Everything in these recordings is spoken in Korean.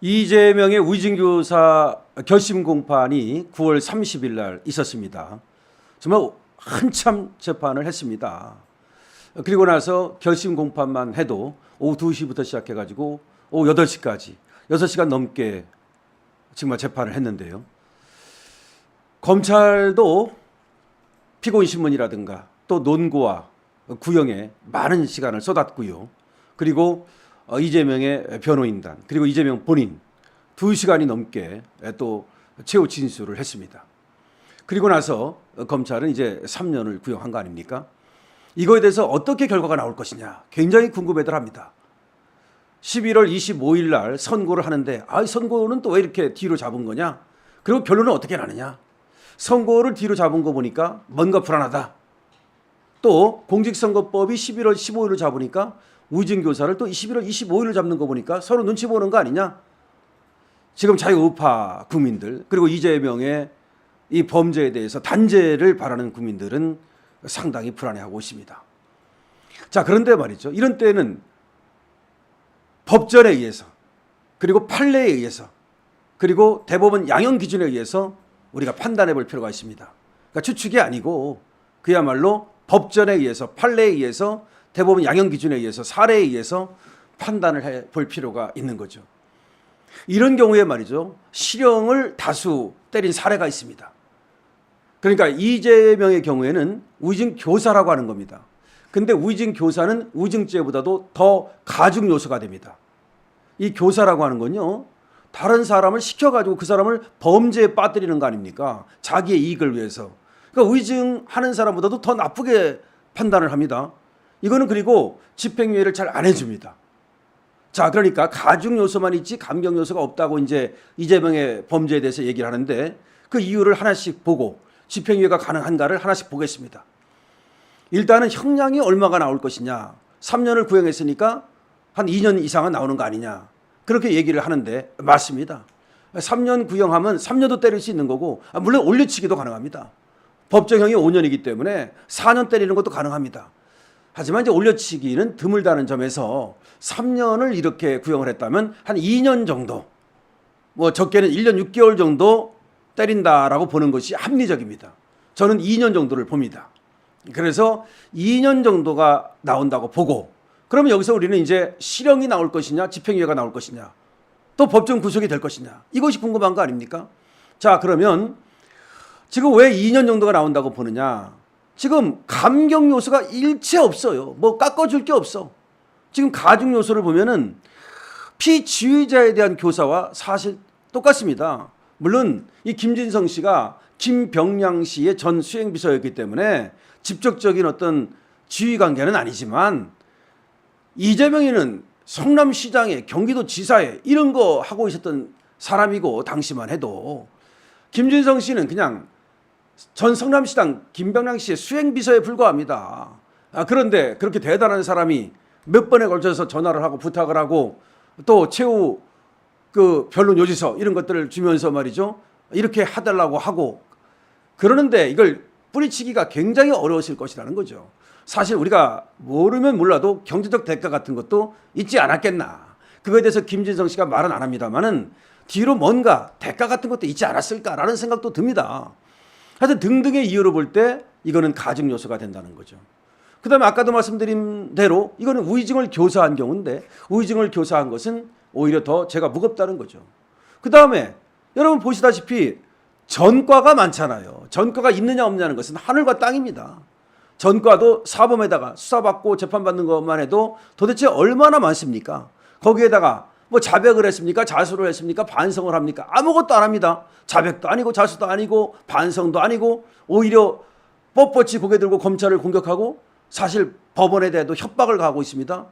이재명의 우이징교사 결심 공판이 9월 30일 날 있었습니다. 정말 한참 재판을 했습니다. 그리고 나서 결심 공판만 해도 오후 2시부터 시작해가지고 오후 8시까지 6시간 넘게 정말 재판을 했는데요. 검찰도 피고인 신문이라든가 또 논고와 구형에 많은 시간을 쏟았고요. 그리고 이재명의 변호인단 그리고 이재명 본인 2시간이 넘게 또 최후 진술을 했습니다. 그리고 나서 검찰은 이제 3년을 구형한 거 아닙니까? 이거에 대해서 어떻게 결과가 나올 것이냐 굉장히 궁금해들 합니다. 11월 25일 날 선고를 하는데 선고는 또 왜 이렇게 뒤로 잡은 거냐? 그리고 결론은 어떻게 나느냐? 선고를 뒤로 잡은 거 보니까 뭔가 불안하다. 또 공직선거법이 11월 15일을 잡으니까 우이징교사를 또 11월 25일을 잡는 거 보니까 서로 눈치 보는 거 아니냐? 지금 자유우파 국민들 그리고 이재명의 이 범죄에 대해서 단죄를 바라는 국민들은 상당히 불안해하고 있습니다. 자, 그런데 말이죠. 이런 때는 법전에 의해서 그리고 판례에 의해서 그리고 대법원 양형 기준에 의해서 우리가 판단해 볼 필요가 있습니다. 그러니까 추측이 아니고 그야말로 법전에 의해서 판례에 의해서 대법원 양형 기준에 의해서 사례에 의해서 판단을 해 볼 필요가 있는 거죠. 이런 경우에 말이죠. 실형을 다수 때린 사례가 있습니다. 그러니까 이재명의 경우에는 우이징 교사라고 하는 겁니다. 근데 우이징 교사는 우이징죄보다도 더 가중 요소가 됩니다. 이 교사라고 하는 건요. 다른 사람을 시켜가지고 그 사람을 범죄에 빠뜨리는 거 아닙니까? 자기의 이익을 위해서. 그러니까 우이징하는 사람보다도 더 나쁘게 판단을 합니다. 이거는 그리고 집행유예를 잘 안 해줍니다. 자, 그러니까 가중 요소만 있지 감경 요소가 없다고 이제 이재명의 범죄에 대해서 얘기를 하는데 그 이유를 하나씩 보고 집행유예가 가능한가를 하나씩 보겠습니다. 일단은 형량이 얼마가 나올 것이냐. 3년을 구형했으니까 한 2년 이상은 나오는 거 아니냐. 그렇게 얘기를 하는데 맞습니다. 3년 구형하면 3년도 때릴 수 있는 거고 물론 올려치기도 가능합니다. 법정형이 5년이기 때문에 4년 때리는 것도 가능합니다. 하지만 이제 올려치기는 드물다는 점에서 3년을 이렇게 구형을 했다면 한 2년 정도, 뭐 적게는 1년 6개월 정도 때린다라고 보는 것이 합리적입니다. 저는 2년 정도를 봅니다. 그래서 2년 정도가 나온다고 보고 그러면 여기서 우리는 이제 실형이 나올 것이냐 집행유예가 나올 것이냐 또 법정 구속이 될 것이냐 이것이 궁금한 거 아닙니까? 자, 그러면 지금 왜 2년 정도가 나온다고 보느냐. 지금 감경 요소가 일체 없어요. 뭐 깎아줄 게 없어. 지금 가중 요소를 보면은 피지휘자에 대한 교사와 사실 똑같습니다. 물론 이 김진성 씨가 김병량 씨의 전 수행비서였기 때문에 직접적인 어떤 지휘 관계는 아니지만 이재명이는 성남시장에 경기도지사에 이런 거 하고 있었던 사람이고 당시만 해도 김진성 씨는 그냥 전 성남시장 김병량 씨의 수행비서에 불과합니다. 그런데 그렇게 대단한 사람이 몇 번에 걸쳐서 전화를 하고 부탁을 하고 또 최후 그 변론 요지서 이런 것들을 주면서 말이죠. 이렇게 해달라고 하고 그러는데 이걸 뿌리치기가 굉장히 어려웠을 것이라는 거죠. 사실 우리가 모르면 몰라도 경제적 대가 같은 것도 있지 않았겠나. 그거에 대해서 김진성 씨가 말은 안 합니다만은 뒤로 뭔가 대가 같은 것도 있지 않았을까라는 생각도 듭니다. 하여튼 등등의 이유로 볼 때 이거는 가중 요소가 된다는 거죠. 그 다음에 아까도 말씀드린 대로 이거는 우이징을 교사한 경우인데 우이징을 교사한 것은 오히려 더 죄가 무겁다는 거죠. 그 다음에 여러분 보시다시피 전과가 많잖아요. 전과가 있느냐 없느냐는 것은 하늘과 땅입니다. 전과도 사범에다가 수사받고 재판받는 것만 해도 도대체 얼마나 많습니까? 거기에다가 뭐 자백을 했습니까? 자수를 했습니까? 반성을 합니까? 아무것도 안 합니다. 자백도 아니고 자수도 아니고 반성도 아니고 오히려 뻣뻣이 고개 들고 검찰을 공격하고 사실 법원에 대해도 협박을 가하고 있습니다.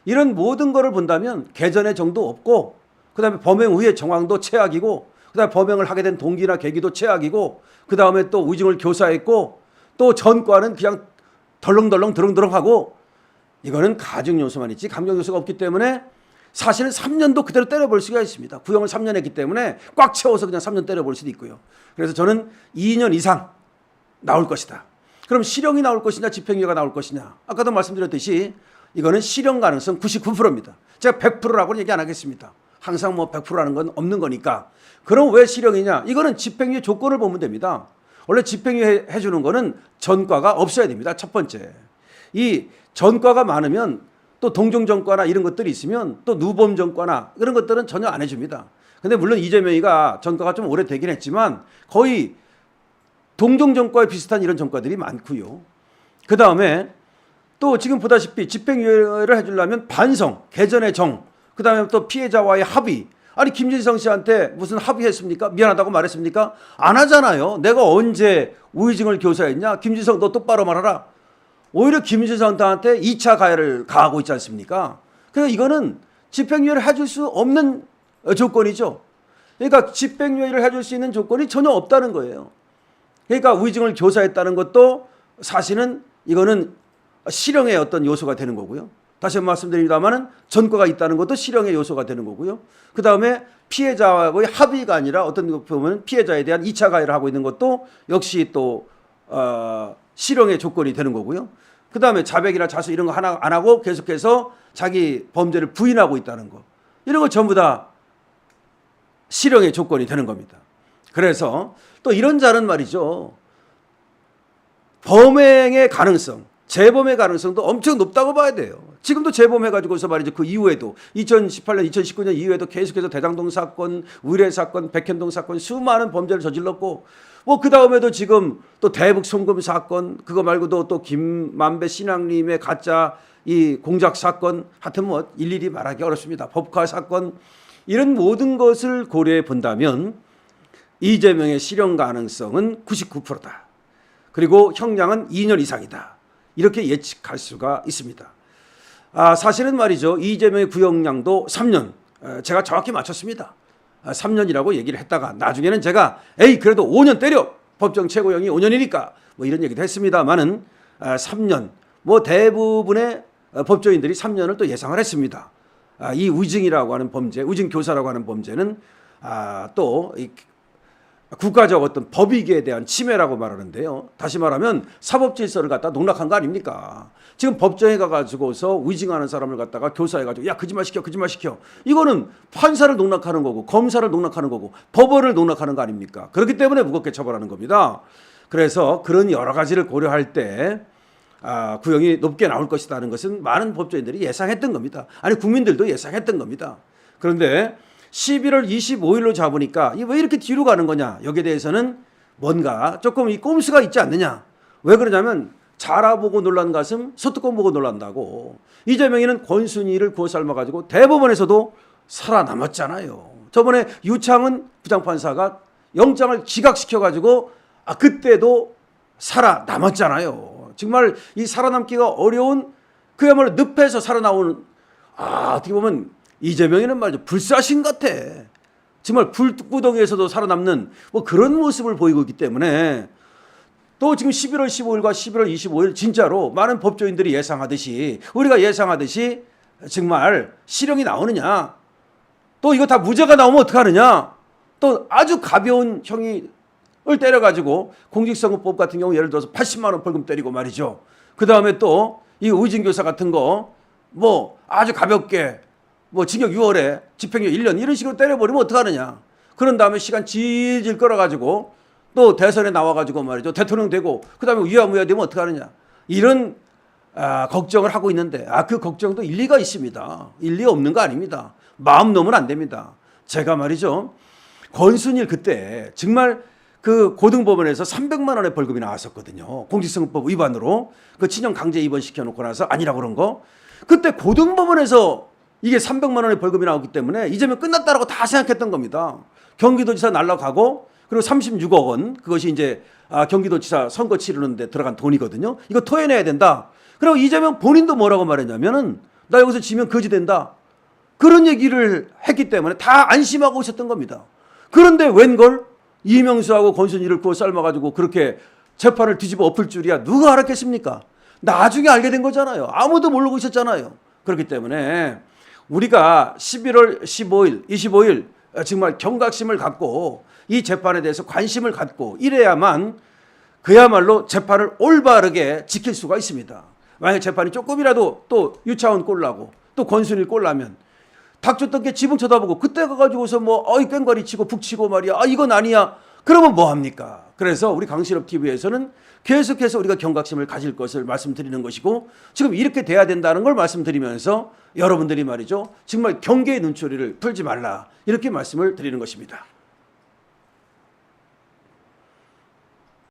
이런 모든 것을 본다면 개전의 정도 없고 그다음에 범행 후의 정황도 최악이고 그다음에 범행을 하게 된 동기나 계기도 최악이고 그다음에 또 우이징을 교사했고 또 전과는 그냥 덜렁덜렁 드렁드렁하고 이거는 가중 요소만 있지 감경 요소가 없기 때문에 사실은 3년도 그대로 때려볼 수가 있습니다. 구형을 3년 했기 때문에 꽉 채워서 그냥 3년 때려볼 수도 있고요. 그래서 저는 2년 이상 나올 것이다. 그럼 실형이 나올 것이냐 집행유예가 나올 것이냐. 아까도 말씀드렸듯이 이거는 실형 가능성 99%입니다. 제가 100%라고는 얘기 안 하겠습니다. 항상 뭐 100%라는 건 없는 거니까. 그럼 왜 실형이냐? 이거는 집행유예 조건을 보면 됩니다. 원래 집행유예 해주는 거는 전과가 없어야 됩니다. 첫 번째. 이 전과가 많으면 또 동종전과나 이런 것들이 있으면 또 누범 전과나 이런 것들은 전혀 안 해줍니다. 근데 물론 이재명이가 전과가 좀 오래되긴 했지만 거의 동종전과에 비슷한 이런 전과들이 많고요. 그 다음에 또 지금 보다시피 집행유예를 해주려면 반성, 개전의 정, 그 다음에 또 피해자와의 합의. 아니 김진성 씨한테 무슨 합의했습니까? 미안하다고 말했습니까? 안 하잖아요. 내가 언제 우의증을 교사했냐? 김진성 너 똑바로 말하라. 오히려 김진성한테 2차 가해를 가하고 있지 않습니까? 그러니까 이거는 집행유예를 해줄 수 없는 조건이죠. 그러니까 집행유예를 해줄 수 있는 조건이 전혀 없다는 거예요. 그러니까 우의증을 교사했다는 것도 사실은 이거는 실형의 어떤 요소가 되는 거고요. 다시 한번 말씀드립니다만은 전과가 있다는 것도 실형의 요소가 되는 거고요. 그 다음에 피해자와의 합의가 아니라 어떤 것 보면 피해자에 대한 2차 가해를 하고 있는 것도 역시 또 실형의 조건이 되는 거고요. 그 다음에 자백이나 자수 이런 거 하나 안 하고 계속해서 자기 범죄를 부인하고 있다는 거. 이런 거 전부 다 실형의 조건이 되는 겁니다. 그래서 또 이런 자는 말이죠. 범행의 가능성, 재범의 가능성도 엄청 높다고 봐야 돼요. 지금도 재범해가지고서 말이죠. 그 이후에도 2018년, 2019년 이후에도 계속해서 대장동 사건, 의뢰 사건, 백현동 사건 수많은 범죄를 저질렀고 뭐 그 다음에도 지금 또 대북 송금 사건 그거 말고도 또 김만배 신앙님의 가짜 이 공작 사건 하여튼 뭐 일일이 말하기 어렵습니다. 법카 사건 이런 모든 것을 고려해 본다면 이재명의 실형 가능성은 99%다. 그리고 형량은 2년 이상이다. 이렇게 예측할 수가 있습니다. 사실은 말이죠. 이재명의 구형량도 3년. 제가 정확히 맞췄습니다. 3년이라고 얘기를 했다가 나중에는 제가 그래도 5년 때려. 법정 최고형이 5년이니까 뭐 이런 얘기도 했습니다만은 3년. 뭐 대부분의 법조인들이 3년을 또 예상을 했습니다. 이 우징이라고 하는 범죄, 우징교사라고 하는 범죄는 또 국가적 어떤 법익에 대한 침해라고 말하는데요. 다시 말하면 사법질서를 갖다 농락한 거 아닙니까? 지금 법정에 가가지고서 위증하는 사람을 갖다가 교사해가지고 야 거짓말 시켜 거짓말 시켜. 이거는 판사를 농락하는 거고 검사를 농락하는 거고 법원을 농락하는 거 아닙니까? 그렇기 때문에 무겁게 처벌하는 겁니다. 그래서 그런 여러 가지를 고려할 때 구형이 높게 나올 것이라는 것은 많은 법조인들이 예상했던 겁니다. 아니 국민들도 예상했던 겁니다. 그런데 11월 25일로 잡으니까 왜 이렇게 뒤로 가는 거냐. 여기에 대해서는 뭔가 조금 이 꼼수가 있지 않느냐. 왜 그러냐면 자라보고 놀란 가슴 소뚜껑 보고 놀란다고. 이재명이는 권순이를 구워 삶아가지고 대법원에서도 살아남았잖아요. 저번에 유창은 부장판사가 영장을 기각시켜가지고 그때도 살아남았잖아요. 정말 이 살아남기가 어려운 그야말로 늪에서 살아나오는 어떻게 보면 이재명이는 말이죠. 불사신 같아. 정말 불구덩이에서도 살아남는 뭐 그런 모습을 보이고 있기 때문에 또 지금 11월 15일과 11월 25일 진짜로 많은 법조인들이 예상하듯이 우리가 예상하듯이 정말 실형이 나오느냐. 또 이거 다 무죄가 나오면 어떡하느냐. 또 아주 가벼운 형을 때려가지고 공직선거법 같은 경우 예를 들어서 80만 원 벌금 때리고 말이죠. 그 다음에 또 이 의진교사 같은 거 뭐 아주 가볍게 뭐 징역 6월에 집행유예 1년 이런 식으로 때려버리면 어떡하느냐. 그런 다음에 시간 질질 끌어가지고 또 대선에 나와가지고 말이죠. 대통령 되고 그 다음에 위야무야 되면 어떡하느냐. 이런 걱정을 하고 있는데 그 걱정도 일리가 있습니다. 일리 없는 거 아닙니다. 마음 놓으면 안 됩니다. 제가 말이죠. 권순일 그때 정말 그 고등법원에서 300만 원의 벌금이 나왔었거든요. 공직선거법 위반으로 그 친형 강제 입원시켜놓고 나서 아니라고 그런 거. 그때 고등법원에서 이게 300만 원의 벌금이 나오기 때문에 이재명 끝났다라고 다 생각했던 겁니다. 경기도지사 날라가고 그리고 36억 원 그것이 이제 경기도지사 선거 치르는데 들어간 돈이거든요. 이거 토해내야 된다. 그리고 이재명 본인도 뭐라고 말했냐면은 나 여기서 지면 거지 된다. 그런 얘기를 했기 때문에 다 안심하고 있었던 겁니다. 그런데 웬걸 이명수하고 권순일을 구워 삶아가지고 그렇게 재판을 뒤집어 엎을 줄이야 누가 알았겠습니까? 나중에 알게 된 거잖아요. 아무도 모르고 있었잖아요. 그렇기 때문에 우리가 11월 15일, 25일 정말 경각심을 갖고 이 재판에 대해서 관심을 갖고 이래야만 그야말로 재판을 올바르게 지킬 수가 있습니다. 만약 재판이 조금이라도 또 유차원 꼴나고 또 권순일 꼴나면 닥쳤던 게 지붕 쳐다보고 그때 가가지고서 뭐 꽹과리 치고 북치고 말이야. 이건 아니야. 그러면 뭐 합니까? 그래서 우리 강신업 TV에서는 계속해서 우리가 경각심을 가질 것을 말씀드리는 것이고 지금 이렇게 돼야 된다는 걸 말씀드리면서 여러분들이 말이죠. 정말 경계의 눈초리를 풀지 말라. 이렇게 말씀을 드리는 것입니다.